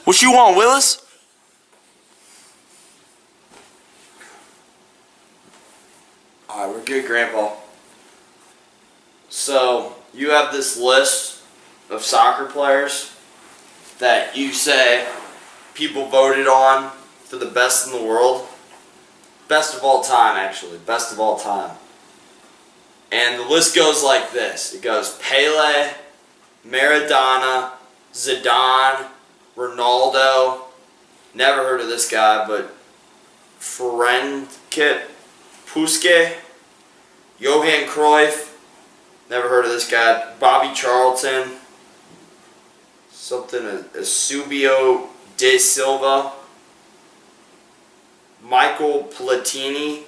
What you want, Willis? Alright, we're good, Grandpa. So, you have this list of soccer players that you say people voted on for the best in the world. Best of all time, actually. Best of all time. And the list goes like this. It goes Pele, Maradona, Zidane, Ronaldo, never heard of this guy, but Ferencváros, Puskas, Johan Cruyff, never heard of this guy, Bobby Charlton, Eusebio de Silva, Michael Platini,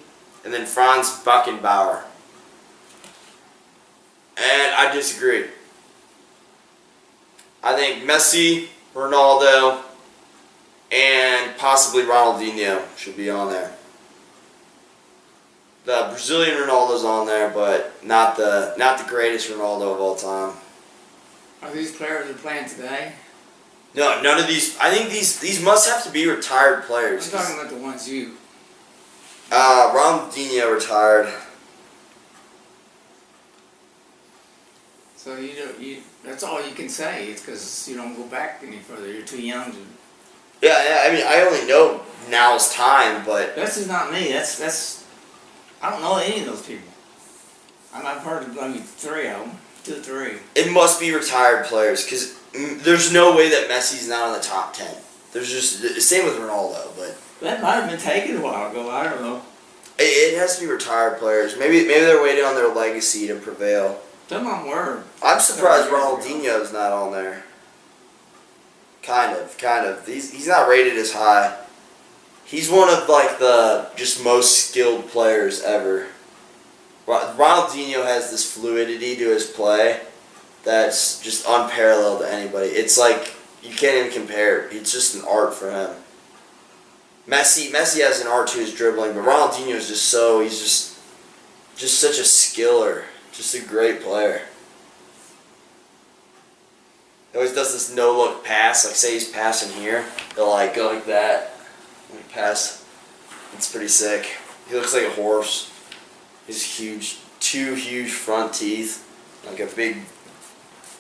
and then Franz Beckenbauer. And I disagree. I think Messi, Ronaldo, and possibly Ronaldinho should be on there. The Brazilian Ronaldo's on there, but not the greatest Ronaldo of all time. Are these players that are playing today? No, none of these. I think these must have to be retired players. I'm talking about the ones you. Ronaldinho retired. So that's all you can say. It's because you don't go back any further. You're too young to. Yeah. I mean, I only know now's time, but That's just not me. That's. I don't know any of those people. I've heard of maybe 3 of them, 2 or 3. it must be retired players because there's no way that Messi's not on the top 10. There's just same with Ronaldo, but That might have been taken a while ago. I don't know. it has to be retired players. Maybe they're waiting on their legacy to prevail. Some of them were. I'm surprised Ronaldinho's not on there. Kind of. He's not rated as high. He's one of like the just most skilled players ever. Ronaldinho has this fluidity to his play that's just unparalleled to anybody. It's like you can't even compare. It's just an art for him. Messi has an art to his dribbling, but Ronaldinho is he's just such a skiller. Just a great player. He always does this no-look pass. Like, say he's passing here, he'll like go like that. Like pass. It's pretty sick. He looks like a horse. He's huge, 2 huge front teeth. Like a big.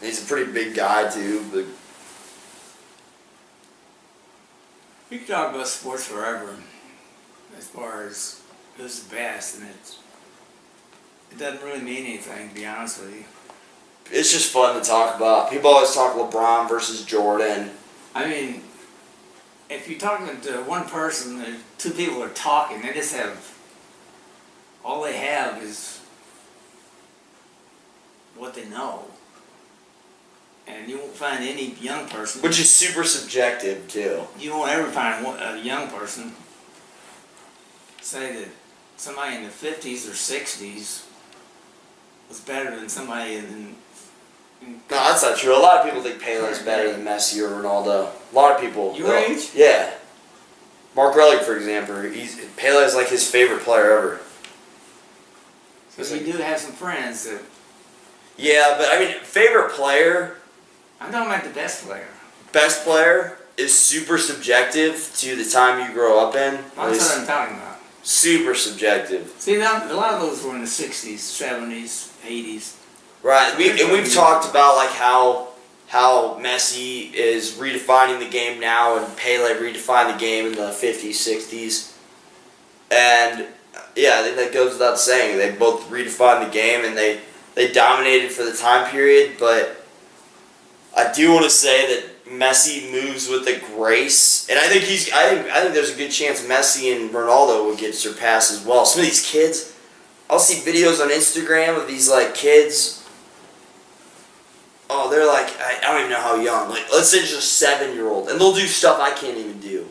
He's a pretty big guy too. But We could talk about sports forever, as far as who's the best, and it doesn't really mean anything, to be honest with you. it's just fun to talk about. People always talk LeBron versus Jordan. I mean, if you're talking to one person, 2 people are talking, they just have, all they have is what they know. And you won't find any young person. Which is super subjective too. You won't ever find a young person say that somebody in the 50s or 60s was better than somebody in No, that's not true. A lot of people think Pele's better than Messi or Ronaldo. A lot of people. Your age? Yeah. Mark Relic, for example, Pele is like his favorite player ever. Because you do have some friends that. Yeah, but I mean, favorite player, I'm talking about the best player. best player is super subjective to the time you grow up in. That's what I'm talking about. Super subjective. See, now, a lot of those were in the 60s, 70s, 80s. Right. We've talked about like how Messi is redefining the game now and Pele redefined the game in the 50s, 60s. And yeah, I think that goes without saying. They both redefined the game and they dominated for the time period, but I do want to say that Messi moves with a grace, and I think I think there's a good chance Messi and Ronaldo would get surpassed as well. Some of these kids, I'll see videos on Instagram of these like kids. Oh, they're like I don't even know how young. Like let's say just a 7-year-old, and they'll do stuff I can't even do.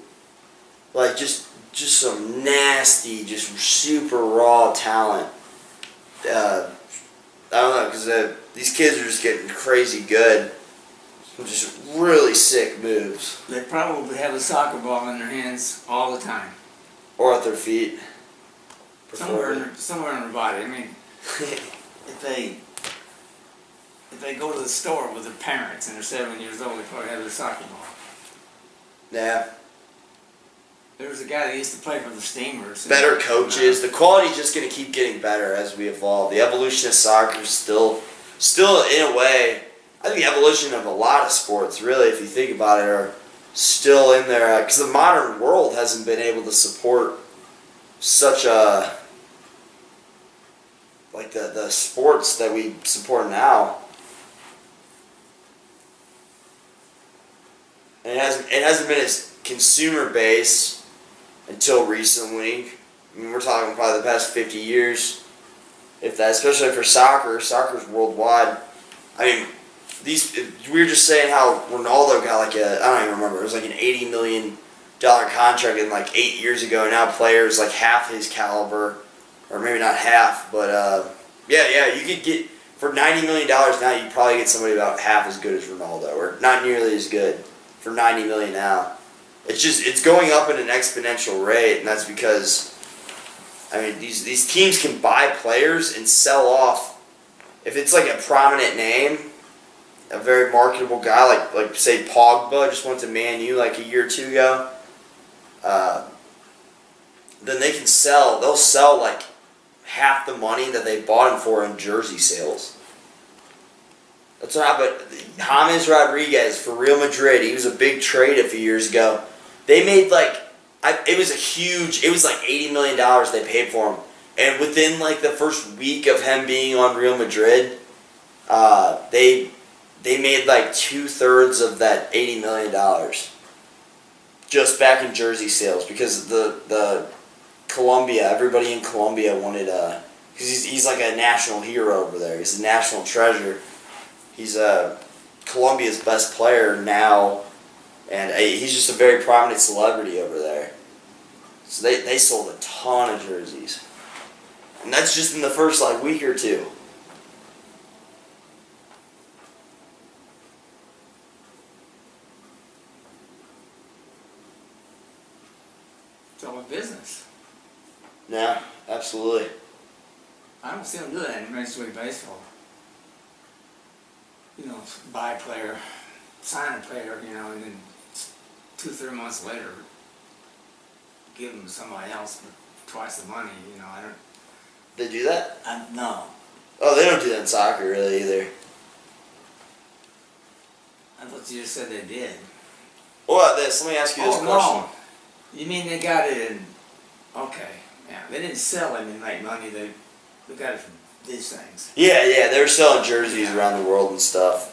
Like just some nasty, just super raw talent. I don't know because these kids are just getting crazy good. Just really sick moves. They probably have a soccer ball in their hands all the time. Or at their feet. Somewhere in their body. I mean, if they go to the store with their parents and they're 7 years old, they probably have their soccer ball. Yeah. There was a guy that used to play for the Steamers. Better coaches. The quality's just going to keep getting better as we evolve. The evolution of soccer is still in a way, I think the evolution of a lot of sports, really, if you think about it, are still in there. Because the modern world hasn't been able to support such a, like the sports that we support now. And it hasn't been as consumer based until recently. I mean, we're talking probably the past 50 years, if that, especially for soccer. Soccer's worldwide. I mean, we were just saying how Ronaldo got like I don't even remember, it was like an $80 million contract in like 8 years ago. Now players like half his caliber, or maybe not half, but yeah, you could get, for $90 million now, you probably get somebody about half as good as Ronaldo, or not nearly as good for $90 million now. It's going up at an exponential rate, and that's because, I mean, these teams can buy players and sell off. If it's like a prominent name, a very marketable guy, like say Pogba just went to Man U like a year or two ago, then they'll sell like half the money that they bought him for in jersey sales. That's what happened. James Rodriguez for Real Madrid, he was a big trade a few years ago. They made it was like $80 million they paid for him. And within like the first week of him being on Real Madrid, they made like 2/3 of that $80 million just back in jersey sales, because the Colombia, everybody in Colombia wanted, because he's like a national hero over there. He's a national treasure. He's Colombia's best player now, and he's just a very prominent celebrity over there. So they sold a ton of jerseys, and that's just in the first like week or two. It's all a business. Yeah, absolutely. I don't see them do that in Major League Baseball. You know, buy a player, sign a player, you know, and then 2-3 months later, give them to somebody else for twice the money. You know, I don't. They do that? No. Oh, they don't do that in soccer really either. I thought you just said they did. Well, let me ask you this question. No. You mean they got it in? Okay. Yeah, they didn't sell it and make money. They got it from these things. Yeah, they were selling jerseys around the world and stuff.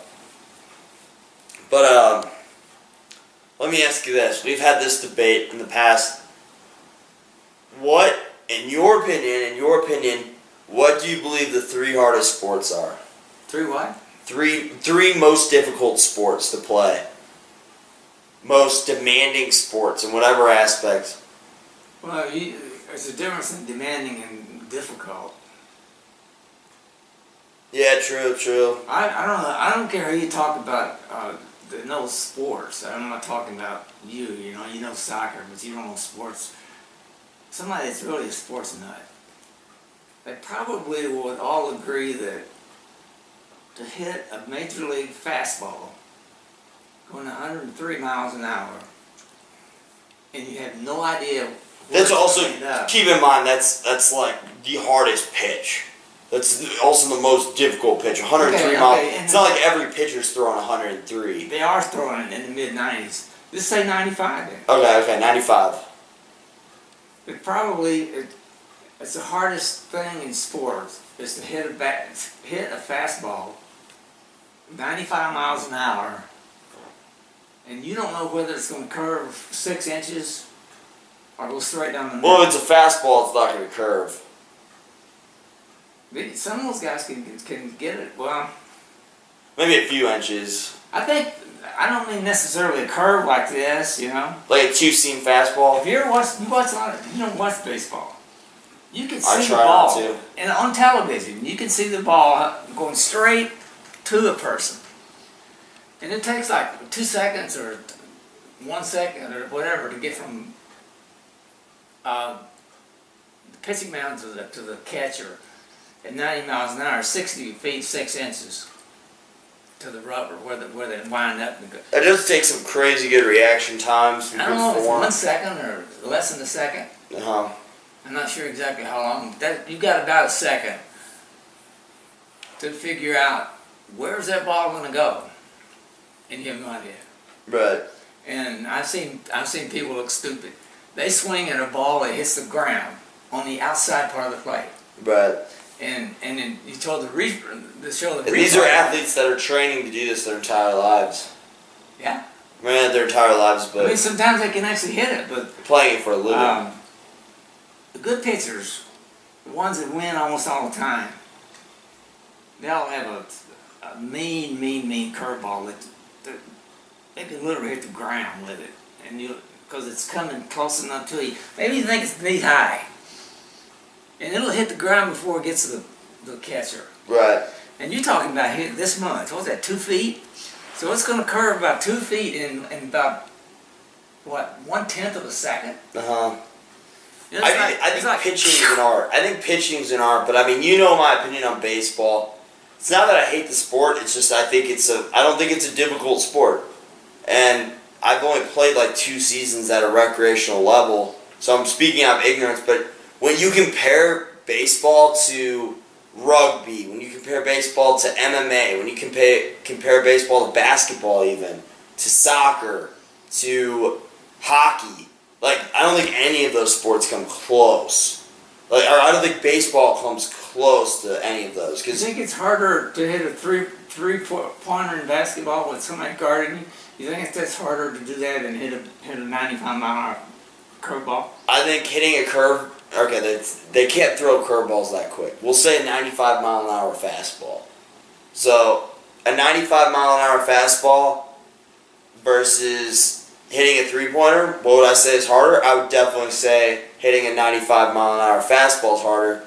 But let me ask you this: we've had this debate in the past. What, in your opinion, what do you believe the 3 hardest sports are? 3 what? Three most difficult sports to play. Most demanding sports in whatever aspect. Well, there's a difference in demanding and difficult. Yeah, true. I don't care who you talk about that knows sports. I'm not talking about you. You know soccer, but you don't know sports. Somebody that's really a sports nut. They probably would all agree that to hit a major league fastball going 103 miles an hour, and you have no idea. That's also, keep in mind, that's like the hardest pitch. That's also the most difficult pitch. 103 miles. It's not like every pitcher's throwing 103. They are throwing it in the mid-90s. Let's say 95 then. Okay, 95. It it's the hardest thing in sports is to hit a fastball 95 miles an hour, and you don't know whether it's going to curve 6 inches or go straight down the middle. Well, if it's a fastball, it's not going to curve. Some of those guys can get it. Well, maybe a few inches. I don't mean necessarily a curve like this, you know. Like a 2-seam fastball. If you don't watch baseball, you can see the not ball, to. and on television you can see the ball going straight to the person, and it takes like 2 seconds or 1 second or whatever to get from the pitching mound to the catcher at 90 miles an hour, 60 feet 6 inches. to the rubber where they wind up. And go. It does take some crazy good reaction times. I don't know if it's 1 second or less than a second. I'm not sure exactly how long. You've got about a second to figure out where's that ball going to go, and you have no idea. Right. And I've seen people look stupid. They swing at a ball that hits the ground on the outside part of the plate. Right. And then you told these are athletes that are training to do this their entire lives. Yeah. I mean, their entire lives, but I mean, sometimes they can actually hit it, but playing it for a living. The good pitchers, the ones that win almost all the time, they all have a mean curveball that they can literally hit the ground with it, and because it's coming close enough to you. Maybe you think it's knee high, and it'll hit the ground before it gets to the catcher. Right. And you're talking about hitting this much. What's that? 2 feet. So it's going to curve about 2 feet in about what, 1/10 of a second. I think pitching is an art. I think pitching is an art, but I mean, you know my opinion on baseball. It's not that I hate the sport. It's just I don't think it's a difficult sport, and I've only played like 2 seasons at a recreational level, so I'm speaking out of ignorance. But when you compare baseball to rugby, when you compare baseball to MMA, when you compare baseball to basketball, even to soccer, to hockey. Like, I don't think any of those sports come close. Like, or I don't think baseball comes close to any of those. You think it's harder to hit a three-pointer in basketball with somebody guarding you? You think that's harder to do that than hit a 95-mile-an-hour curveball? I think hitting a curve. Okay, they can't throw curveballs that quick. We'll say a 95-mile-an-hour fastball. So a 95-mile-an-hour fastball versus hitting a three-pointer, what would I say is harder? I would definitely say hitting a 95-mile-an-hour fastball is harder.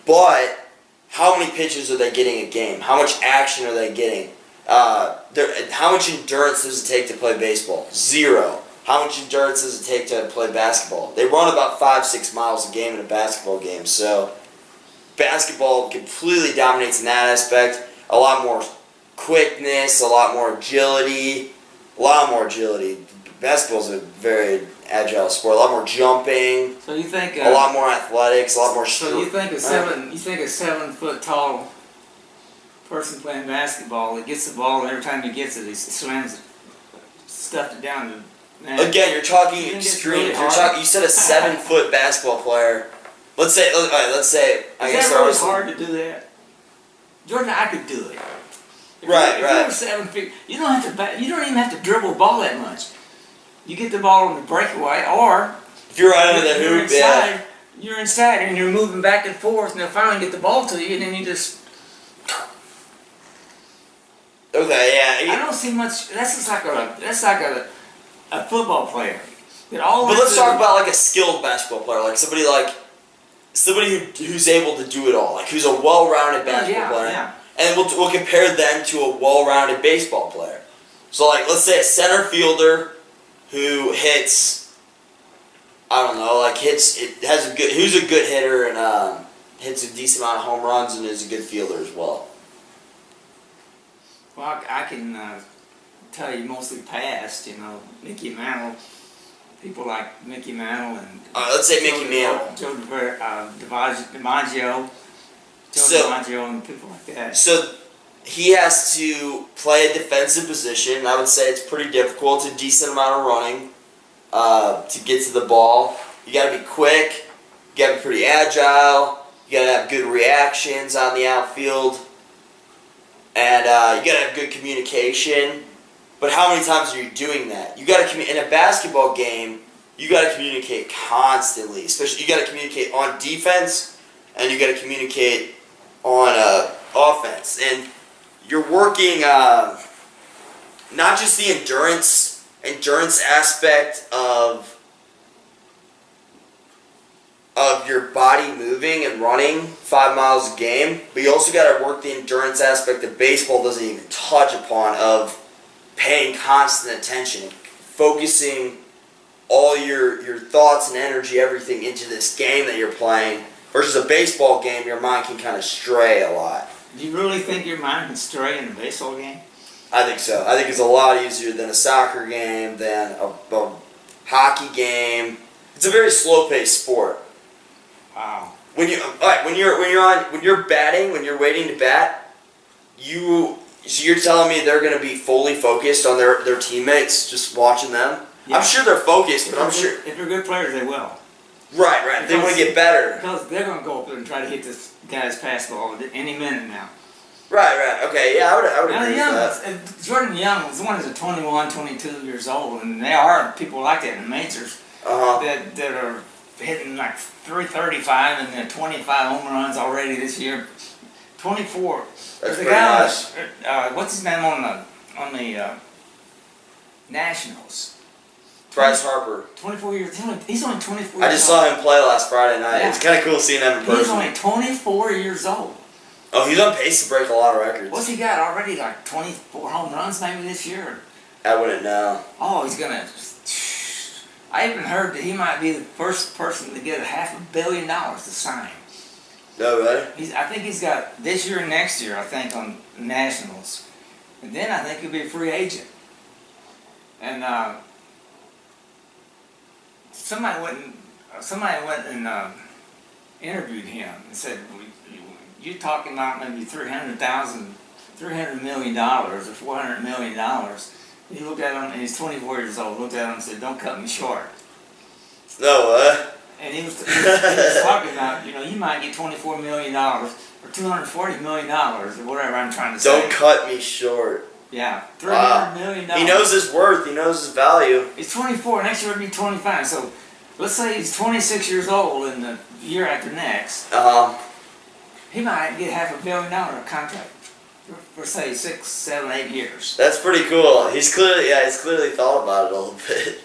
But how many pitches are they getting a game? How much action are they getting? How much endurance does it take to play baseball? 0. How much endurance does it take to play basketball? They run about 5-6 miles a game in a basketball game. So basketball completely dominates in that aspect. A lot more quickness, a lot more agility. Basketball is a very agile sport. A lot more jumping. So you think a lot more athletics, a lot more. So you think a 7 foot tall person playing basketball that gets the ball, and every time he gets it, he slams it, stuffed it down to. Again, you're talking extreme. You said a 7-foot basketball player. Let's say. Is that really hard to do that? Jordan, I could do it. If you were 7 feet, you don't even have to dribble the ball that much. You get the ball on the breakaway, or if you're right under the hoop, you're inside and you're moving back and forth, and they'll finally get the ball to you, and then you just. Okay, yeah. I don't see much. That's like a football player. But let's talk about like a skilled basketball player, like somebody who's able to do it all, like who's a well-rounded basketball player. Yeah. And we'll compare them to a well-rounded baseball player. So like, let's say a center fielder who hits, I don't know, like who's a good hitter and hits a decent amount of home runs and is a good fielder as well. Well, I can tell you mostly past, Mickey Mantle, people like Mickey Mantle and let's say Mickey Mantle, Joe DiMaggio. DiMaggio and people like that. So he has to play a defensive position. I would say it's pretty difficult. It's a decent amount of running to get to the ball. You got to be quick. You got to be pretty agile. You got to have good reactions on the outfield, and you got to have good communication. But how many times are you doing that? You got to in a basketball game. You got to communicate constantly. Especially you got to communicate on defense, and you got to communicate on offense, and you're working not just the endurance aspect of your body moving and running 5 miles a game, but you also got to work the endurance aspect that baseball doesn't even touch upon, of paying constant attention, focusing all your thoughts and energy, everything into this game that you're playing. Versus a baseball game, your mind can kind of stray a lot. Do you really think your mind can stray in a baseball game? I think so. I think it's a lot easier than a soccer game, than a hockey game. It's a very slow-paced sport. Wow. When you're batting, when you're waiting to bat, so you're telling me they're going to be fully focused on their teammates, just watching them? Yeah. I'm sure they're focused, but I'm sure. If they're good players, they will. Right. They want to get better. Because they're going to go up there and try to hit this guy's pass ball any minute now. Right. Okay, yeah, I would Now, agree with that. Jordan Young was one who's 21, 22 years old, and there are people like that in the majors that are hitting like 335 and then 25 home runs already this year. 24. That's There's a pretty guy nice. what's his name on the Nationals? Bryce Harper. 24 years. He's only 24 I years just old. saw him play last Friday night. Yeah. It's kind of cool seeing him in person. He's only 24 years old. Oh, he's on pace to break a lot of records. What's he got already? Like 24 home runs maybe this year? I wouldn't know. Oh, he's gonna. I even heard that he might be the first person to get $500 million to sign. No, really? I think he's got this year and next year, I think, on Nationals. And then I think he'll be a free agent. And somebody went and interviewed him and said, "You're talking about maybe $300 million or $400 million." He looked at him, and he's 24 years old. Looked at him and said, "Don't cut me short." No, And he was talking about, you might get $24 million or $240 million or whatever I'm trying to say. Don't cut me short. Yeah, $300 million. He knows his worth. He knows his value. He's 24. Next year he'll be 25. So let's say he's 26 years old in the year after next. He might get $500 million contract for say 6, 7, 8 years. That's pretty cool. He's clearly thought about it a little bit.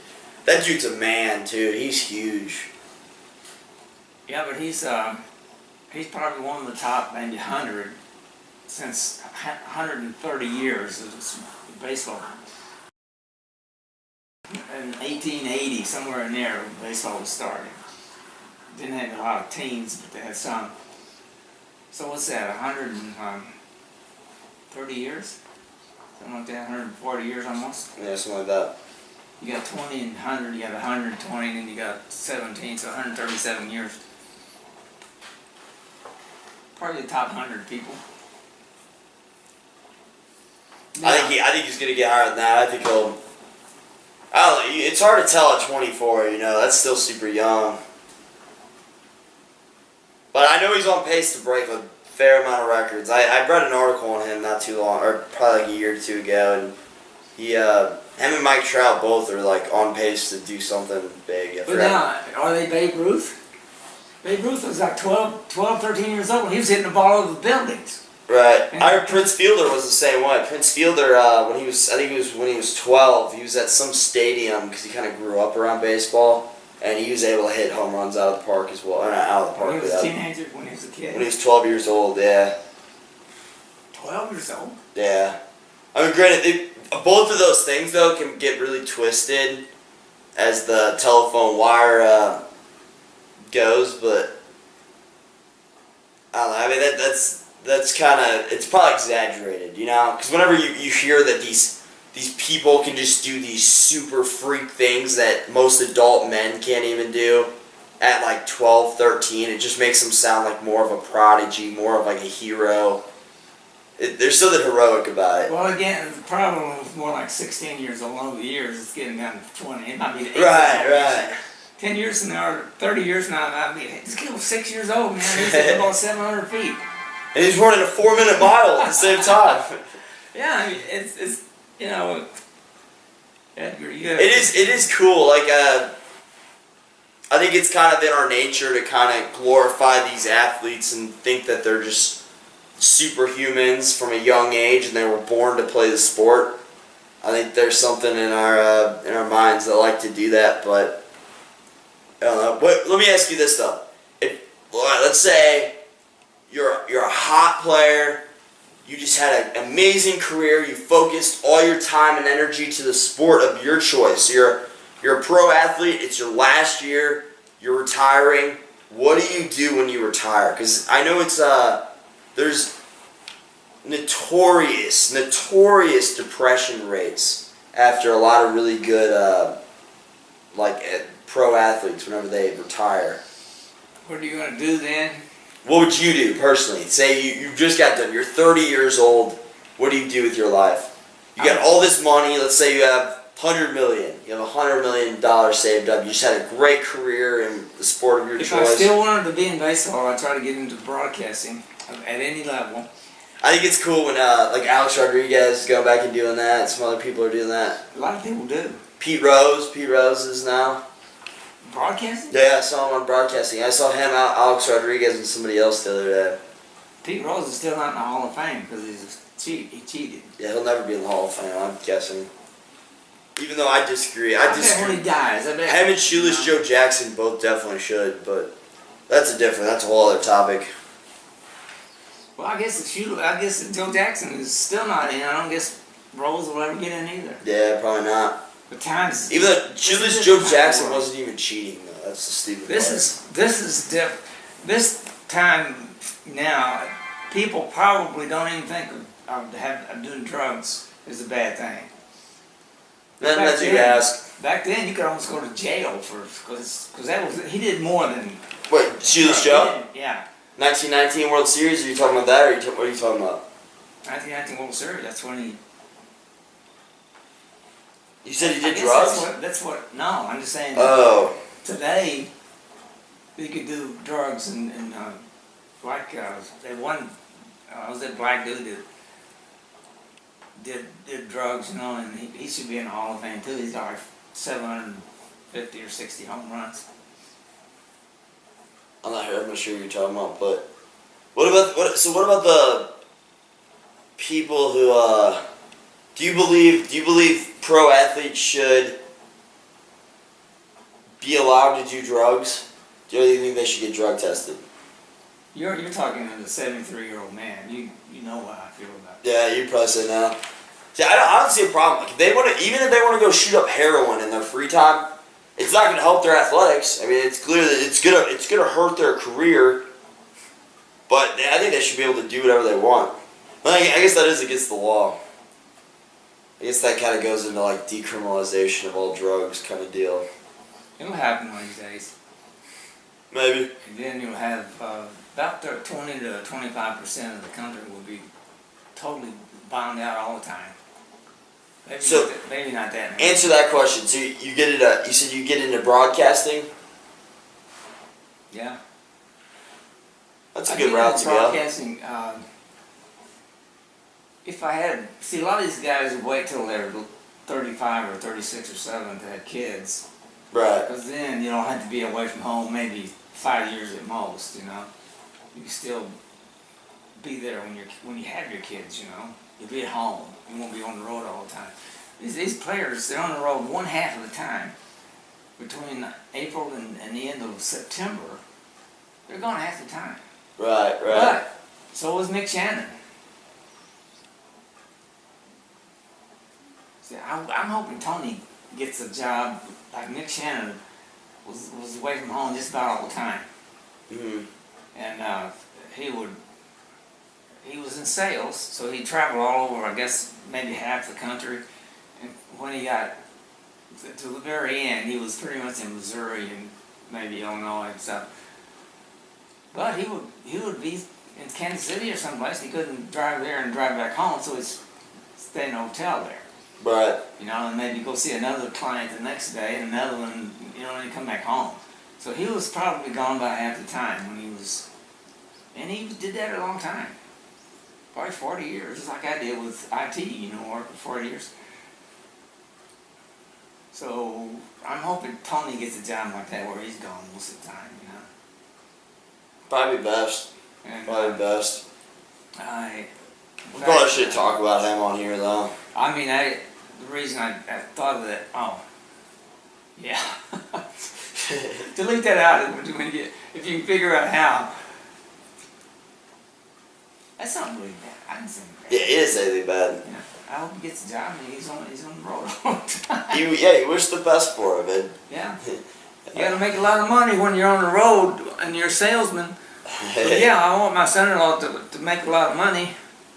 That dude's a man too. He's huge. Yeah, but he's probably one of the top maybe 100 since 130 years of baseball. In 1880, somewhere in there, baseball was starting. Didn't have a lot of teams, but they had some. So what's that? 130 years? Something like that. 140 years almost. Yeah, something like that. You got 20 and 100. You got 120, and then you got 17. So 137 years. Probably the top 100 people. Yeah. I think he's gonna get higher than that. I think he'll. I don't know. It's hard to tell at 24. That's still super young. But I know he's on pace to break a fair amount of records. I read an article on him not too long, or probably like a year or two ago, and him and Mike Trout both are like on pace to do something big. But now, are they Babe Ruth? Babe Ruth was like 12, 13 years old when he was hitting the ball over the buildings. Right. I heard Prince Fielder was the same way. Prince Fielder, when he was 12, he was at some stadium because he kind of grew up around baseball, and he was able to hit home runs out of the park as well. Or not out of the park. When he was a teenager, when he was a kid? When he was 12 years old, yeah. 12 years old? Yeah. I mean, granted, both of those things, though, can get really twisted as the telephone wire goes, but I don't know. I mean, that's kind of, it's probably exaggerated, because whenever you hear that these people can just do these super freak things that most adult men can't even do at like 12, 13, it just makes them sound like more of a prodigy, more of like a hero. There's something heroic about it. Well, again, the problem was more like 16 years old. Over the years, it's getting down to 20. It might be 8 Right. 10 years from now, or 30 years from now, I mean, this kid was 6 years old, man. He's hitting about 700 feet. And he's running a 4-minute mile at the same time. Yeah, I mean, it's Edgar, It is cool. Like, I think it's kind of in our nature to kind of glorify these athletes and think that they're just superhumans from a young age and they were born to play the sport. I think there's something in our minds that like to do that, but I don't know. But let me ask you this though: let's say you're a hot player, you just had an amazing career, you focused all your time and energy to the sport of your choice. You're a pro athlete. It's your last year. You're retiring. What do you do when you retire? Because I know it's there's notorious depression rates after a lot of really good pro athletes whenever they retire. What are you gonna do then? What would you do personally? Say you just got done. You're 30 years old. What do you do with your life? You got all this money. Let's say you have $100 million. You have $100 million saved up. You just had a great career in the sport of your If choice. I still wanted to be in baseball, I'd try to get into broadcasting at any level. I think it's cool when like Alex Rodriguez is going back and doing that. Some other people are doing that. A lot of people do. Pete Rose is now. Broadcasting? Yeah, I saw him on broadcasting. I saw him, Alex Rodriguez, and somebody else the other day. Pete Rose is still not in the Hall of Fame because he cheated. Yeah, he'll never be in the Hall of Fame, I'm guessing. Even though I disagree. I bet when he dies, Him and Shoeless Joe Jackson both definitely should, but that's a whole other topic. Well, I guess Joe Jackson is still not in. I don't guess Rose will ever get in either. Yeah, probably not. The times. Even though Shoeless Joe Jackson wasn't even cheating, though. That's the stupid part. This time now, people probably don't even think of doing drugs is a bad thing. Then as you ask. Back then, you could almost go to jail because he did more than. Wait, Shoeless Joe? Yeah. 1919 World Series, are you talking about that, or what are you talking about? 1919 World Series, that's when he... You said he did drugs? No, I'm just saying... Oh. Today, you could do drugs and they won... was that black dude that did drugs, you know, and he should be in the Hall of Fame too. He's got like 750 or 60 home runs. I'm not sure what you're talking about, but what about the people who do you believe pro athletes should be allowed to do drugs? Do you think they should get drug tested? You're talking as a 73-year-old man. You know what I feel about that. Yeah, you'd probably say no. See, I don't see a problem. Like, even if they want to go shoot up heroin in their free time, it's not going to help their athletics. I mean, it's clear that it's gonna hurt their career. But I think they should be able to do whatever they want. I guess that is against the law. I guess that kind of goes into like decriminalization of all drugs kind of deal. It'll happen one of these days. Maybe. And then you'll have about 20 to 25% of the country will be totally bombed out all the time. Maybe not that many. Answer that question. So you said you get into broadcasting? Yeah. That's a good route to go. Broadcasting. If I had, a lot of these guys would wait till they're 35 or 36 or 7 to have kids. Right. Because then you don't have to be away from home maybe 5 years at most. You know, you can still be there when you have your kids. You know, you'll be at home. You won't be on the road all the time. These players, they're on the road one half of the time. Between April and the end of September, they're gone half the time. Right. But so was Mick Shannon. See, I'm hoping Tony gets a job like Mick Shannon was away from home just about all the time. Mm-hmm. And he was in sales, so he traveled all over, I guess, maybe half the country. And when he got to the very end, he was pretty much in Missouri and maybe Illinois and stuff. But he would be in Kansas City or someplace. He couldn't drive there and drive back home, so he'd stay in a hotel there. Right. You know, and maybe go see another client the next day, and another one, you know, and then come back home. So he was probably gone by half the time when he was, and he did that a long time. Probably 40 years, just like I did with IT, you know, worked for 40 years. So I'm hoping Tony gets a job like that where he's gone most of the time, you know. Probably best. And, Probably best. We probably should talk about him on here, though. I mean, the reason I thought of that, yeah. Delete that out if you can figure out how. That's not really bad. I didn't say anything bad. Yeah, he didn't say anything bad. Yeah. I hope he gets a job and he's on the road all the time. You wish the best for him, man. Yeah. You gotta make a lot of money when you're on the road and you're a salesman. But yeah, I want my son-in-law to make a lot of money.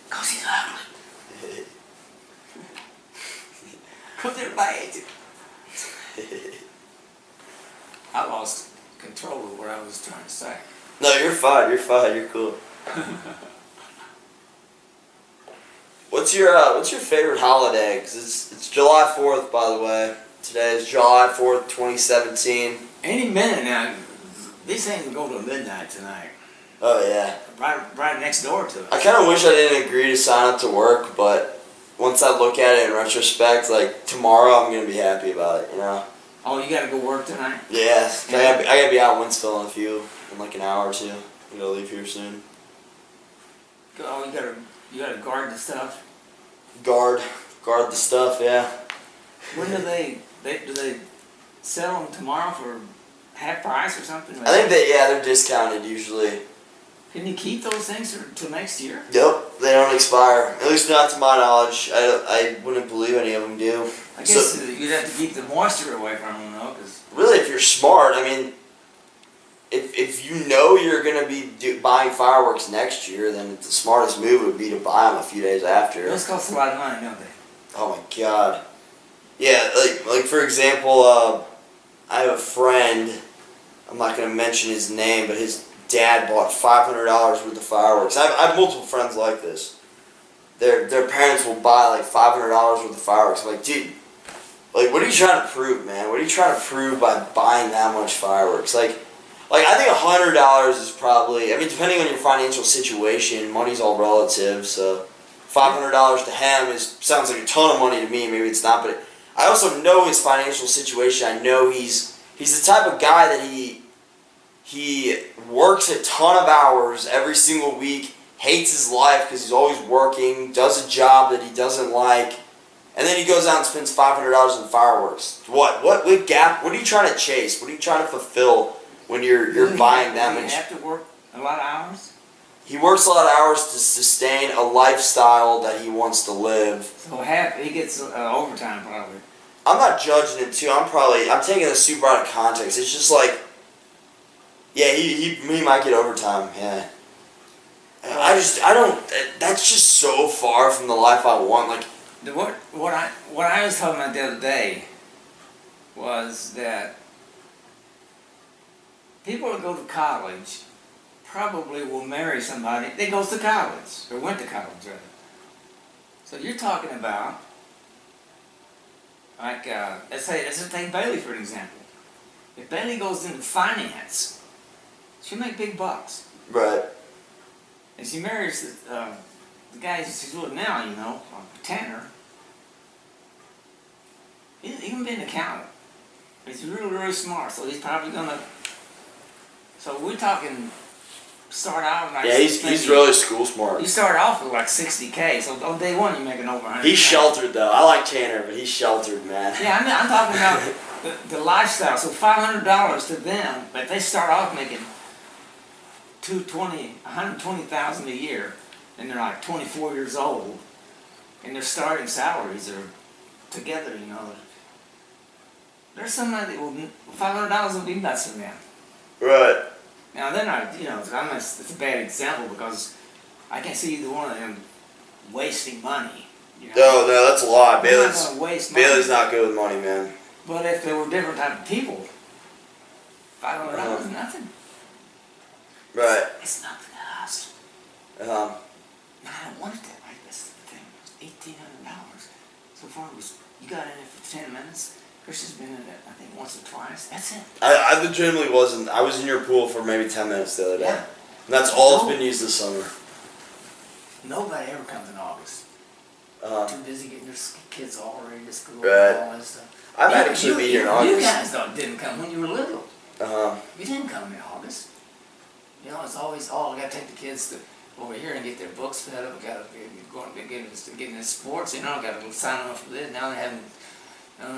Because he's ugly. Because everybody hates him. I lost control of what I was trying to say. No, you're fine. You're fine. You're cool. What's your favorite holiday? 'Cause it's July 4th, by the way. Today is July 4th, 2017. Any minute now, these things will go to midnight tonight. Oh yeah. Right next door to us. I kind of wish I didn't agree to sign up to work, but once I look at it in retrospect, like tomorrow, I'm gonna be happy about it. You know. Oh, you gotta go work tonight? Yeah. I gotta be out in Winsville in like an hour or two. I'm gonna leave here soon. Oh, you gotta guard the stuff. Guard the stuff. Yeah. When do they sell them tomorrow for half price or something? I think they're discounted usually. Can you keep those things till next year? Yep, they don't expire. At least not to my knowledge. I wouldn't believe any of them do. I guess you'd have to keep the moisture away from them, though, because really, if you're smart, I mean, if you know you're gonna be buying fireworks next year, then the smartest move would be to buy them a few days after. those cost a lot of money, don't they? Oh my God. Yeah, like for example, I have a friend. I'm not gonna mention his name, but his dad bought $500 worth of fireworks. I have multiple friends like this. Their parents will buy like $500 worth of fireworks. I'm like, dude, like what are you trying to prove, man? What are you trying to prove by buying that much fireworks? Like I think $100 is probably. I mean, depending on your financial situation, money's all relative. So $500 to him sounds like a ton of money to me. Maybe it's not, but I also know his financial situation. I know he's the type of guy that he works a ton of hours every single week, hates his life because he's always working, does a job that he doesn't like, and then he goes out and spends $500 on fireworks. What gap? What are you trying to chase? What are you trying to fulfill when you're buying that much? Does he have to work a lot of hours? He works a lot of hours to sustain a lifestyle that he wants to live. So he gets overtime probably. I'm not judging it too. I'm taking this super out of context. It's just like, yeah, he might get overtime. Yeah. I don't. That's just so far from the life I want. Like what I was talking about the other day was that people that go to college probably will marry somebody that goes to college or went to college rather. So you're talking about like let's take Bailey for an example. If Bailey goes into finance, she'll make big bucks. right. And she marries the guy she's with now, you know, Tanner. He can be an accountant. He's really, really smart, so he's probably gonna. So we're talking. Start out like. Yeah, he's really school smart. You start off with like $60K, so on day one you're making over $100K. He's sheltered though. I like Tanner, but he's sheltered, man. Yeah, I'm talking about the lifestyle. So $500 to them, but they start off making $120,000 a year, and they're like 24 years old, and their starting salaries are together. You know, there's somebody that will $500 will be nuts to them. Right. Now they're not, you know, it's a bad example because I can't see either one of them wasting money. You know? No, that's a lot. They're not gonna waste money. Bailey's not good with money, man. But if there were different type of people, $500 is nothing. Right. It's nothing to us. Uh-huh. No, I don't want it that way. That's the thing. $1,800. So far, you got in it for 10 minutes. Christian's been in it, I think, once or twice. That's it. I legitimately wasn't. I was in your pool for maybe 10 minutes the other day. Yeah. And that's all it's been used this summer. Nobody ever comes in August. Too busy getting their kids all ready to school Right. and all that stuff. I've actually been here in August. You guys didn't come when you were little. Uh-huh. You didn't come in August. You know, it's always, I got to take the kids over here and get their books fed up. I got to get into sports. You know, I got to sign up for this. Now they're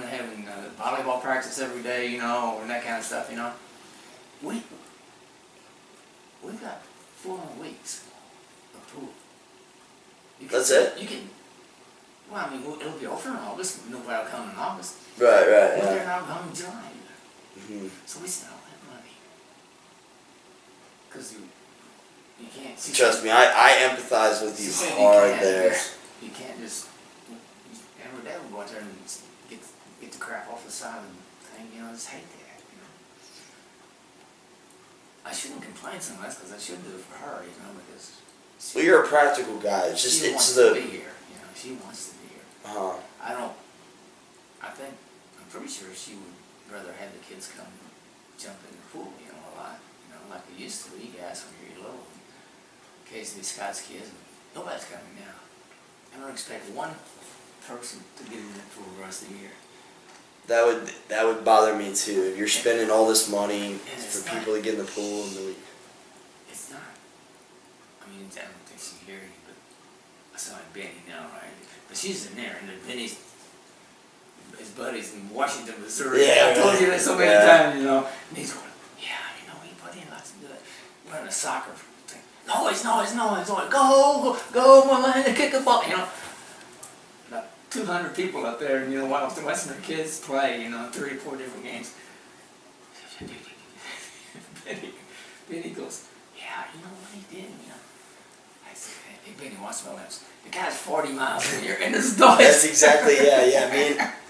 having volleyball practice every day, you know, and that kind of stuff, you know. We've got 4 more weeks of pool. That's it? You can. Well, I mean, it'll be over in August. Nobody will come in August. Right, But yeah. they're not coming in July either. Mm-hmm. So we still have money. Because You can't. Trust me, I empathize with you hard there. You can't just. Every day we'll go out there and get the crap off the side of the thing. You know, I just hate that. You know. I shouldn't complain so much because I should do it for her. You know, because. Well, you're a practical guy. It's just she it's wants to the. be here. You know, she wants to be here. Uh-huh. I'm pretty sure she would rather have the kids come jump in the pool, you know, a lot. You know, like we used to, you guys when you were little. Occasionally Scott's kids, but nobody's coming now. I don't expect one person to get in that pool the rest of the year. That would bother me too. If you're spending all this money for not, people to get in the pool and the. It's not. I mean, I don't think she's hearing, but I saw Benny now, right? But she's in there, and then Benny's his buddies in Washington, Missouri. Yeah, I told you that so many times, you know. And he's going, yeah, you know, he put in lots of good. Running a soccer thing. Noise. Go, mama, kick the ball. You know, about 200 people up there, and you know, watching their kids play. You know, 3 or 4 different games. Benny goes, yeah, you know what he did, you know. I said, hey, Benny, watch my lips. The guy's 40 miles an hour in his noise. That's exactly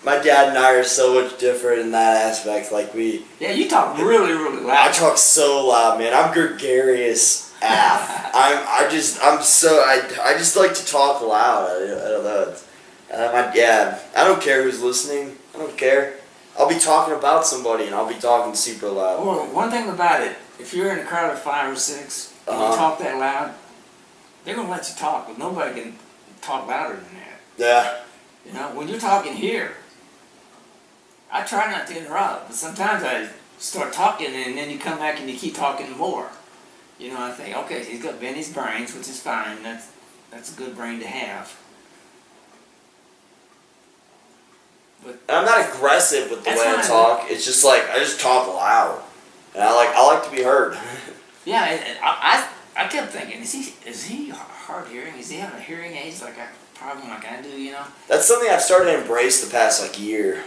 my dad and I are so much different in that aspect. Like Yeah, you talk really, really loud. I talk so loud, man. I'm gregarious AF. I just like to talk loud. I don't know. I don't care who's listening. I don't care. I'll be talking about somebody and I'll be talking super loud. Well, one thing about it, if you're in a crowd of 5 or 6 and you talk that loud, they're gonna let you talk, but nobody can talk louder than that. Yeah. You know, when you're talking here, I try not to interrupt, but sometimes I start talking and then you come back and you keep talking more. You know, I think, okay, he's got Benny's brains, which is fine. That's a good brain to have. But And I'm not aggressive with the way I fine. talk. It's just like I just talk loud, and I like to be heard. yeah, and I kept thinking, is he hard hearing? Is he having a hearing aid like a problem like I do? You know, That's something I've started to embrace the past year.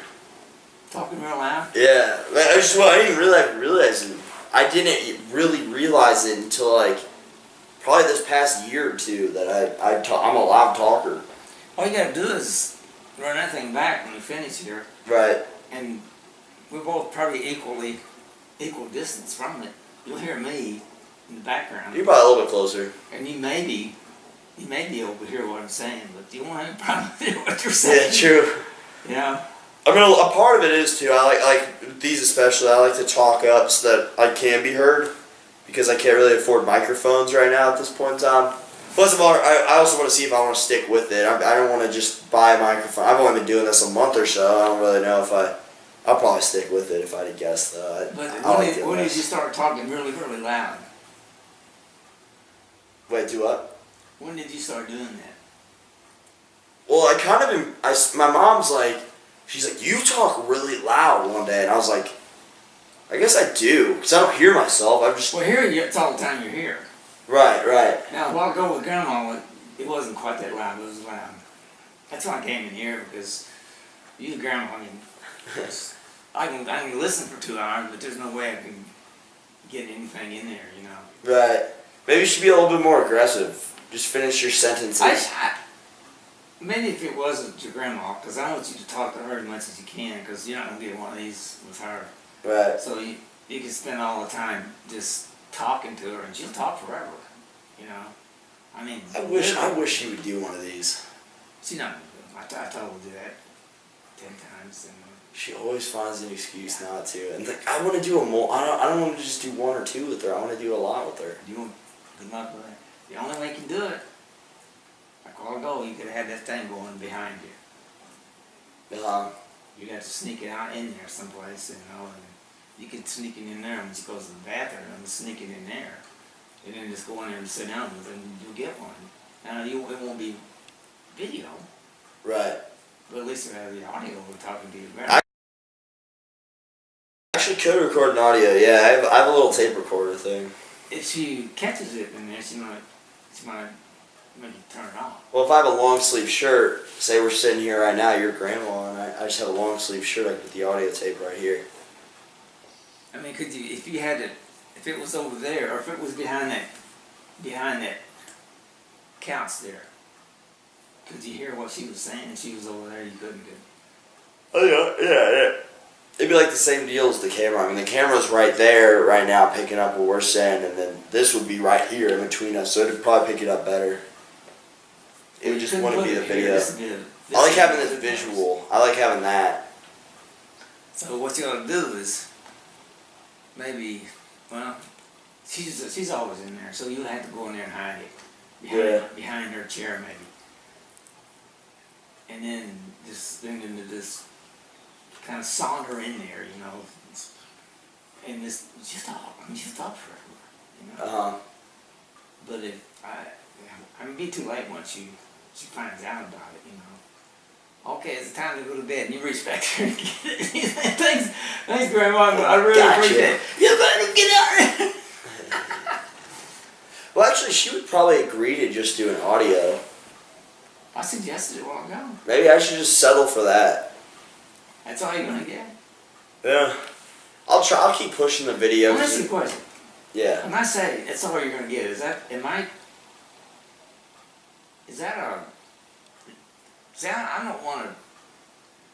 talking real loud. Yeah, I didn't realize it. I didn't really realize it until probably this past year or two that I'm a loud talker. All you gotta do is run that thing back when we finish here, Right. and we're both probably equal distance from it. You'll hear me in the background, You're probably a little bit closer. and you may be able to hear what I'm saying, but you won't have a problem with hear what you're saying. Yeah, true. You know? I mean, a part of it is too. I like these especially. I like to talk up so that I can be heard because I can't really afford microphones right now at this point in time. Plus of all, I also want to see if I want to stick with it. I don't want to just buy a microphone. I've only been doing this a month or so. I don't really know if I'll probably stick with it if I had to guess though. But I when did you start talking really, really loud? Wait, do what? When did you start doing that? Well, I kind of my mom's like, she's like, you talk really loud one day, and I was like, I guess I do, because I don't hear myself. I'm just Well, here it's all the time you're here. right. Now, a while ago with Grandma, it wasn't quite that loud, but it was loud. That's why I came in here, because you and Grandma, I mean, I can listen for 2 hours, but there's no way I can get anything in there, you know. Right. Maybe you should be a little bit more aggressive. Just finish your sentences. Maybe if it wasn't your grandma, because I want you to talk to her as much as you can, because you're not going to get one of these with her. Right. So you can spend all the time just talking to her, and she'll talk forever, you know. I mean, I wish she would do one of these. she's not going to do it. I told her to do that 10 times. And, She always finds an excuse not to. And like, I want to do a more. I don't want to just do 1 or 2 with her. I want to do a lot with her. you want good luck with that. The only way you can do it, like a while ago, you could have had that thing going behind you. You got to sneak it out in there someplace, you know, and you can sneak it in there when she goes to the bathroom and sneak it in there. And then just go in there and sit down with it and you'll get one. Now, it won't be video, Right. but at least you have the audio of talking to you. I actually could record an audio. Yeah, I have a little tape recorder thing. If she catches it in there, she might make you turn it off. Well, if I have a long sleeve shirt, say we're sitting here right now, you're grandma, and I just have a long sleeve shirt, I can put the audio tape right here. I mean, could you, if you had it, if it was over there, or if it was behind that behind that couch there. Could you hear what she was saying? And she was over there. You couldn't get. Oh yeah. It'd be like the same deal as the camera. I mean, the camera's right there right now picking up what we're saying, and then this would be right here in between us, so it'd probably pick it up better. It would just wouldn't be the video. I like having this visual. I like having that. So what you ought to do is maybe, well, she's always in there, so you'll have to go in there and hide it behind her chair maybe, and then just into this kind of saunter in there, you know, and this just up for her, you know. But if I mean, be too late once she finds out about it, you know. Okay, it's time to go to bed, and you reach back there and get it. Thanks, Grandma. I really appreciate it. You better get out. Well, actually, she would probably agree to just do an audio. I suggested it a while ago. Maybe I should just settle for that. That's all you're gonna get? Yeah. I'll try. I'll keep pushing the video. Well, that's the question. Yeah. When I say that's all you're gonna get, is that see, I don't want to.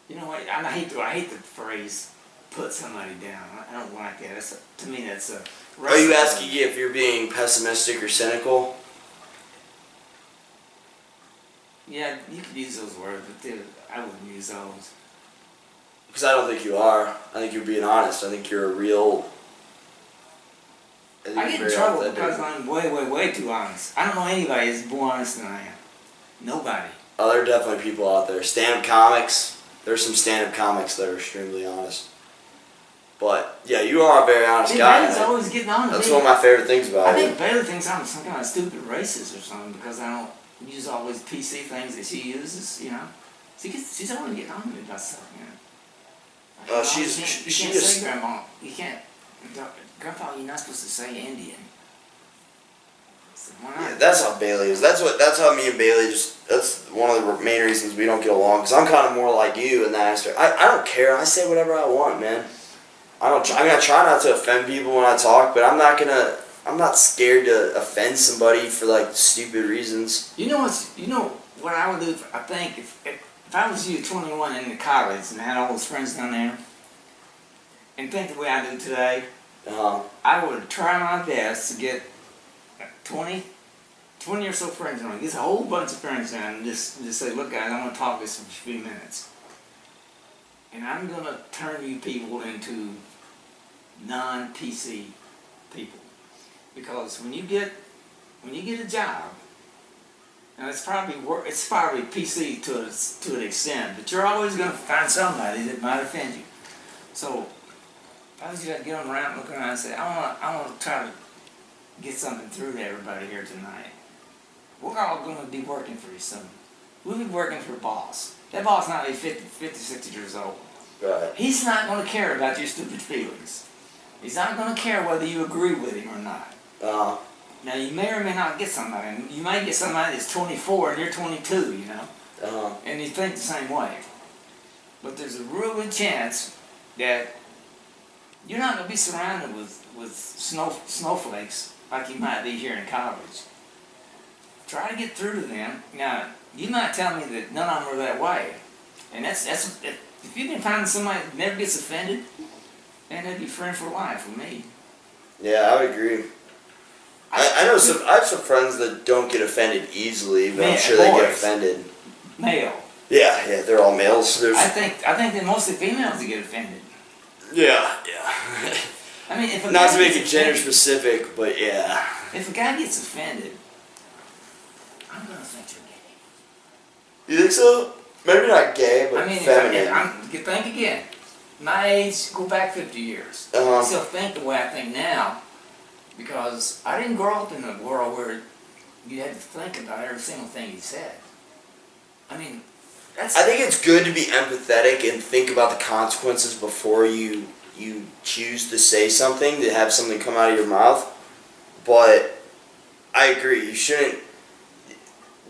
You know what? I hate the phrase "put somebody down." I don't like that. To me, that's a. Are you asking if you're being pessimistic or cynical? Yeah, you could use those words, but I wouldn't use those. Because I don't think you are. I think you're being honest. I think you're a real. I get in trouble because I'm way too honest. I don't know anybody that's more honest than I am. Nobody. Oh, there are definitely people out there. Stand-up comics. There's some stand-up comics that are extremely honest. But yeah, you are a very honest guy. Bailey's always getting on to me. That's one of my favorite things about you. I think Bailey thinks I'm some kind of stupid racist or something because I don't use all these PC things that she uses. You know, she's always getting on to me about stuff. You know. You can't say Grandma. You can't. Grandpa, you're not supposed to say Indian. So why not? Yeah, that's how Bailey is. That's how me and Bailey that's one of the main reasons we don't get along. Because I'm kind of more like you in that aspect. I don't care. I say whatever I want, man. I try not to offend people when I talk, but I'm not scared to offend somebody for like stupid reasons. You know what I would do? I think if I was you, 21, in the college and had all those friends down there, and think the way I do today, I would try my best to get 20 or so friends on. Get a whole bunch of friends down and just say, look guys, I'm going to talk this for a few minutes. And I'm going to turn you people into non-PC people. Because when you get a job, and it's probably PC to an extent, but you're always going to find somebody that might offend you. So I was just get around, look around, and say, I want to try to get something through to everybody here tonight. We're all going to be working for you soon. We'll be working for a boss. That boss might be 50, 60 years old. Right. He's not going to care about your stupid feelings. He's not going to care whether you agree with him or not. Now, you may or may not get somebody. You might get somebody that's 24 and you're 22, you know. And you think the same way. But there's a real good chance that you're not going to be surrounded with snowflakes like you might be here in college. Try to get through to them. Now, you might tell me that none of them are that way. And that's if you can find somebody that never gets offended, then they'd be friends for life with me. Yeah, I would agree. I know I have some friends that don't get offended easily, but I'm sure they get offended. Male. Yeah, they're all males. I think they're mostly females that get offended. Yeah. I mean, if a not guy to make it gets gender offended, specific, but yeah. If a guy gets offended, I'm gonna think you're gay. You think so? Maybe not gay, but feminine. Think again. My age, go back 50 years. I still think the way I think now, because I didn't grow up in a world where you had to think about every single thing you said. I mean, I think it's good to be empathetic and think about the consequences before you choose to say something, to have something come out of your mouth. But I agree, you shouldn't.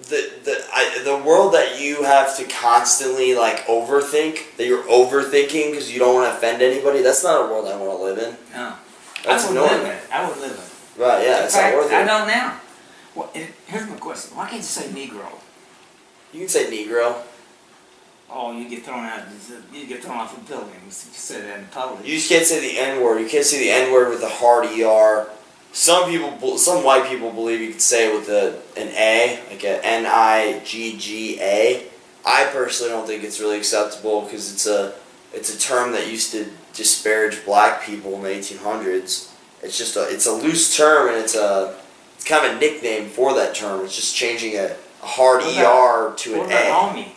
The world that you have to constantly like overthink, that you're overthinking because you don't want to offend anybody, that's not a world I want to live in. No. That's I would live in it. Right, yeah, it's not worth it. I don't now. Well, here's my question. Why can't you say Negro? You can say Negro. Oh, you get thrown out. You get thrown off a building. You say that in public. You just can't say the N-word. You can't say the N-word with a hard ER. Some white people believe you can say it with an A, like a N-I-G-G-A. I personally don't think it's really acceptable because it's a term that used to disparage black people in the 1800s. It's a loose term, and it's kind of a nickname for that term. It's just changing a hard ER to an A. What about homie?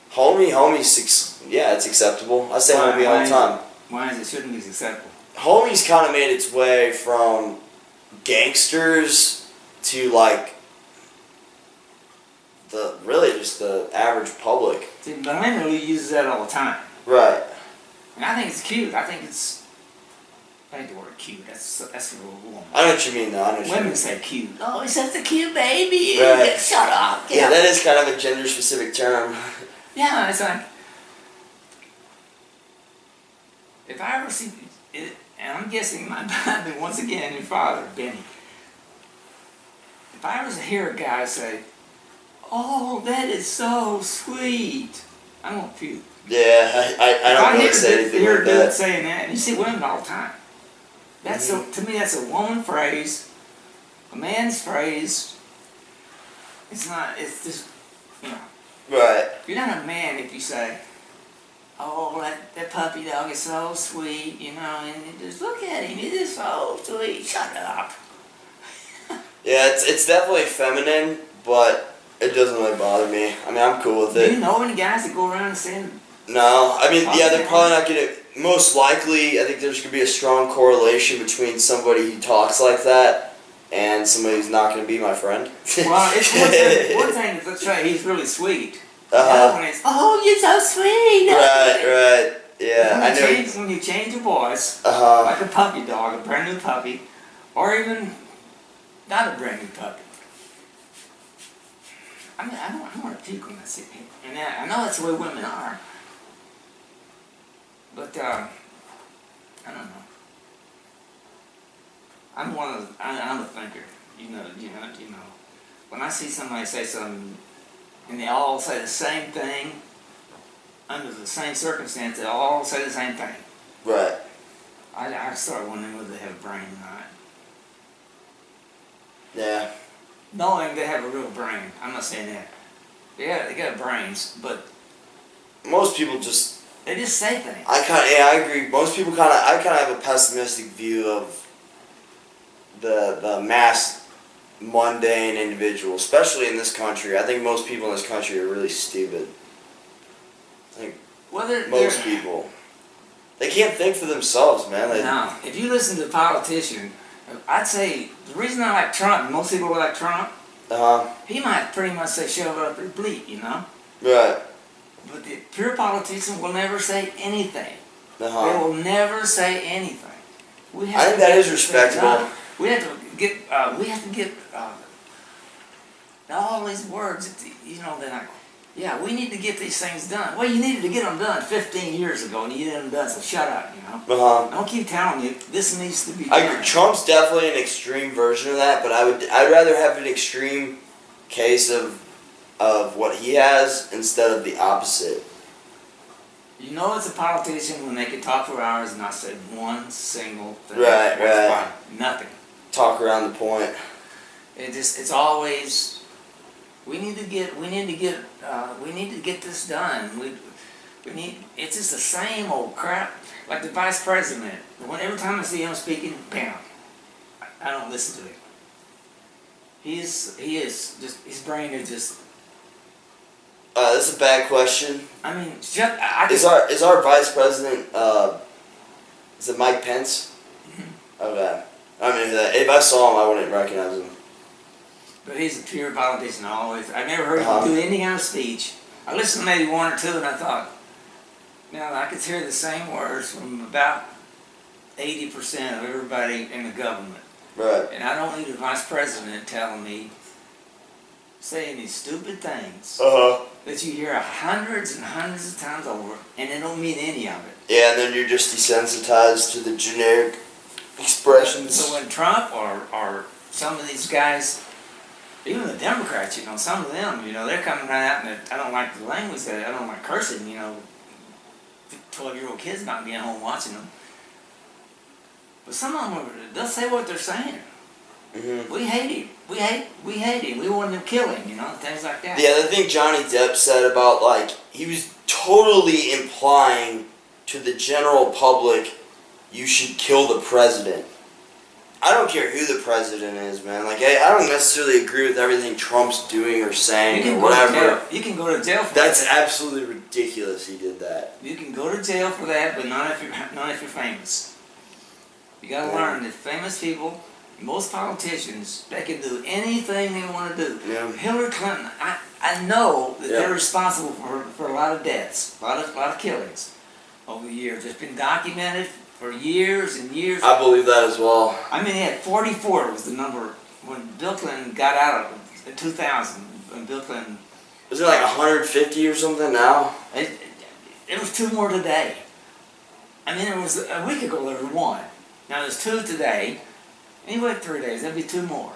Homie's, yeah, it's acceptable. I say homie all the time. Why is it shouldn't be acceptable? Homie's kind of made its way from gangsters to like just the average public. See, but women uses that all the time. Right. And I think it's cute. I think the word cute. That's a little woman. I know what you mean, though. Women say cute. Oh, he's such a cute baby. Right. Shut up. Yeah, that is kind of a gender-specific term. Yeah, it's like, if I ever see it, and I'm guessing once again, your father, Benny, if I ever hear a guy say, "Oh, that is so sweet," I'm gonna puke. Yeah, I don't really say anything like that. Dude saying that, and you see women all the time. That's to me, that's a woman phrase, a man's phrase. It's not. It's just, you know. Right. You're not a man if you say, "Oh, that puppy dog is so sweet," you know, and you just look at him, he is so sweet. Shut up. Yeah, it's definitely feminine, but it doesn't really bother me. I mean, I'm cool with Do it. you know any guys that go around and saying? No, I mean, yeah, they're probably not gonna. Most likely, I think there's gonna be a strong correlation between somebody who talks like that and somebody who's not gonna be my friend. Well, it's one thing to say he's really sweet. The Uh-huh. other one is, "Oh, you're so sweet." Right. Yeah, I know. When you change your voice, Uh-huh. like a puppy dog, a brand new puppy, or even not a brand new puppy. I mean, I don't want to puke when I see people. And I know that's the way women are. But, I don't know. I'm a thinker. You know. When I see somebody say something, and they all say the same thing, under the same circumstance, they all say the same thing. Right. I start wondering whether they have a brain or not. Yeah. Knowing they have a real brain, I'm not saying that. They got brains, but Most people just. they just say things. I agree. Most people I kind of have a pessimistic view of the mass mundane individual, especially in this country. I think most people in this country are really stupid. I think most people. They can't think for themselves, man. No, if you listen to a politician, I'd say the reason I like Trump, and most people like Trump, he might pretty much say shove up or bleep, you know? Right. But the pure politician will never say anything. They Uh-huh. will never say anything. I think that is respectable. We have to get all these words, you know, they're like, yeah, we need to get these things done. Well, you needed to get them done 15 years ago, and you didn't them done, so shut up, you know? Don't keep telling me this needs to be done. I agree. Trump's definitely an extreme version of that, but I'd rather have an extreme case of what he has instead of the opposite. You know it's a politician when they can talk for hours and not say one single thing. Right. Nothing. Talk around the point. It's always, we need to get this done. It's just the same old crap. Like the vice president. Every time I see him speaking, bam, I don't listen to him. He is just, his brain is just. This is a bad question. I mean, Is our vice president? Is it Mike Pence? Mm-hmm. Okay. I mean, if I saw him, I wouldn't recognize him. But he's a pure politician always. I've never heard him do any kind of speech. I listened to maybe one or two, and I thought, now I could hear the same words from about 80% of everybody in the government. Right. And I don't need a vice president telling me, saying these stupid things that you hear hundreds and hundreds of times over, and they don't mean any of it. Yeah, and then you're just desensitized to the generic expressions. So when Trump or some of these guys, even the Democrats, some of them, they're coming right out and I don't like the language, that I don't like cursing, 12-year-old kids not being home watching them. But some of them, they'll say what they're saying. Mm-hmm. We hate him. We hate him. We want him to kill him, things like that. The other thing Johnny Depp said about, like, he was totally implying to the general public, you should kill the president. I don't care who the president is, man. Like, I don't necessarily agree with everything Trump's doing or saying or whatever. You can go to jail for That's that. absolutely ridiculous he did that. You can go to jail for that, but not if you're famous. You gotta learn that famous people, most politicians, they can do anything they want to do. Yeah. Hillary Clinton, I know that they're responsible for a lot of deaths, a lot of killings over the years. It's been documented for years and years. I believe that as well. I mean, they had 44 was the number when Bill Clinton got out of it in 2000. When Bill Clinton Was it like 150 or something now? it was 2 more today. I mean, it was a week ago there was 1. Now there's 2 today. Anyway, 3 days, there'll be 2 more.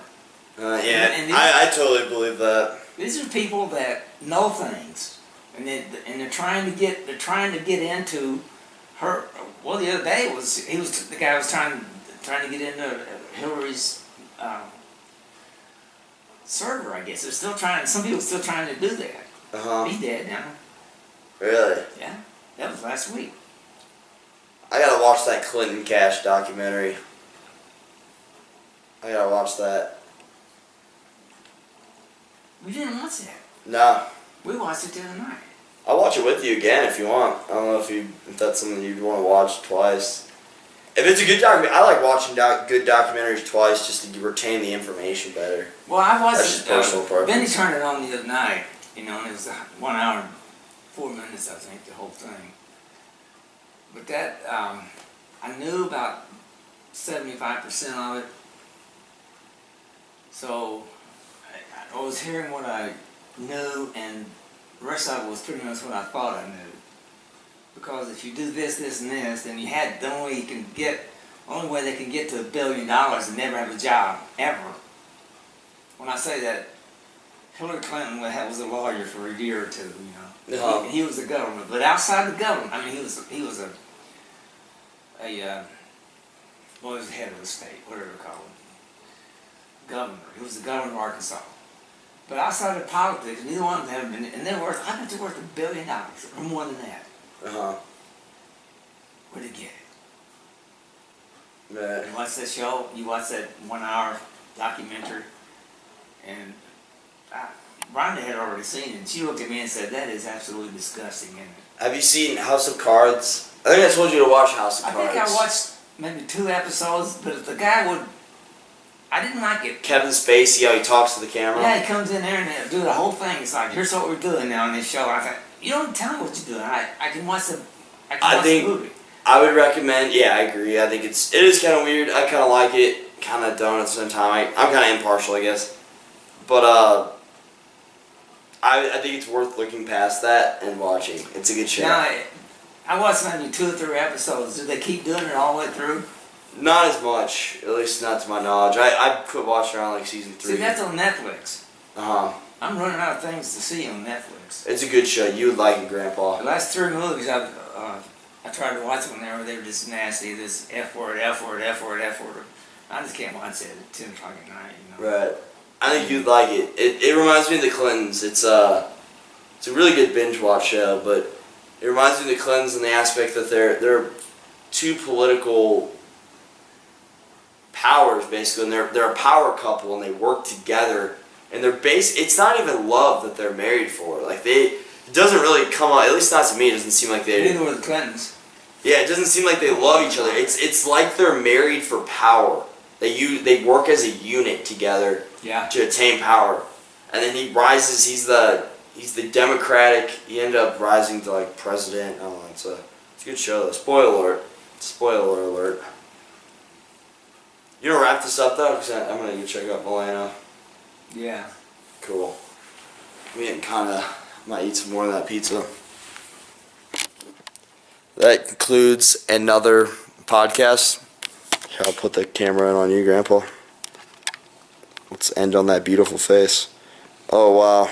I totally believe that. These are people that know things, and they're trying to get into her. Well, the other day the guy was trying to get into Hillary's server. I guess they're still trying. Some people are still trying to do that. He's dead now. Really? Yeah, that was last week. I gotta watch that Clinton Cash documentary. I gotta watch that. We didn't watch that. No. We watched it the other night. I'll watch it with you again if you want. I don't know if that's something you'd want to watch twice. If it's a good documentary, I like watching good documentaries twice just to retain the information better. Well, I watched That's just personal preference. Benny turned it on the other night, and it was 1 hour and 4 minutes, I think, the whole thing. But that, I knew about 75% of it. So I was hearing what I knew, and the rest of it was pretty much what I thought I knew. Because if you do this, this, and this, then the only way they can get to $1 billion and never have a job, ever. When I say that, Hillary Clinton was a lawyer for a year or 2, He was the government, but outside the government, I mean, he was what was the head of the state, whatever they call him, governor. He was the governor of Arkansas. But outside of politics, neither one of them, and they're worth, I bet they're worth $1 billion or more than that. Where'd they get it? Right. You watch that show, you watch that 1 hour documentary, and Rhonda had already seen it, and she looked at me and said, that is absolutely disgusting, isn't it? Have you seen House of Cards? I think I told you to watch House of Cards. I think I watched maybe 2 episodes, but if the guy I didn't like it. Kevin Spacey, how he talks to the camera. Yeah, he comes in there and they do the whole thing. It's like, here's what we're doing now in this show. I thought, you don't tell me what you're doing. I can watch the movie. I would recommend, yeah, I agree. I think it is kind of weird. I kind of like it, kind of don't at the same time. I'm kind of impartial, I guess. But I think it's worth looking past that and watching. It's a good show. Now, I watched maybe 2 or 3 episodes. Did they keep doing it all the way through? Not as much, at least not to my knowledge. I quit watching around like season 3. See, that's on Netflix. I'm running out of things to see on Netflix. It's a good show. You would like it, Grandpa. The last 3 movies I tried to watch when they were just nasty. This F word, F word, F word, F word. I just can't watch it at 10 o'clock at night. Right. I think you'd like it. It reminds me of the Clintons. It's a really good binge watch show, but it reminds me of the Clintons in the aspect that they're 2 political powers basically, and they're a power couple and they work together, and it's not even love that they're married for. Like it doesn't really come out, at least not to me. It doesn't seem like they. Neither were the Clintons. Yeah, it doesn't seem like they love each other. It's like they're married for power. They work as a unit together. Yeah. To attain power, and then he rises. He's the Democratic. He ended up rising to like president. I don't know. It's a good show though. Spoiler alert. You don't wrap this up though, because I'm gonna go check out Milano. Yeah. Cool. We might eat some more of that pizza. That concludes another podcast. Here, I'll put the camera in on you, Grandpa. Let's end on that beautiful face. Oh, wow.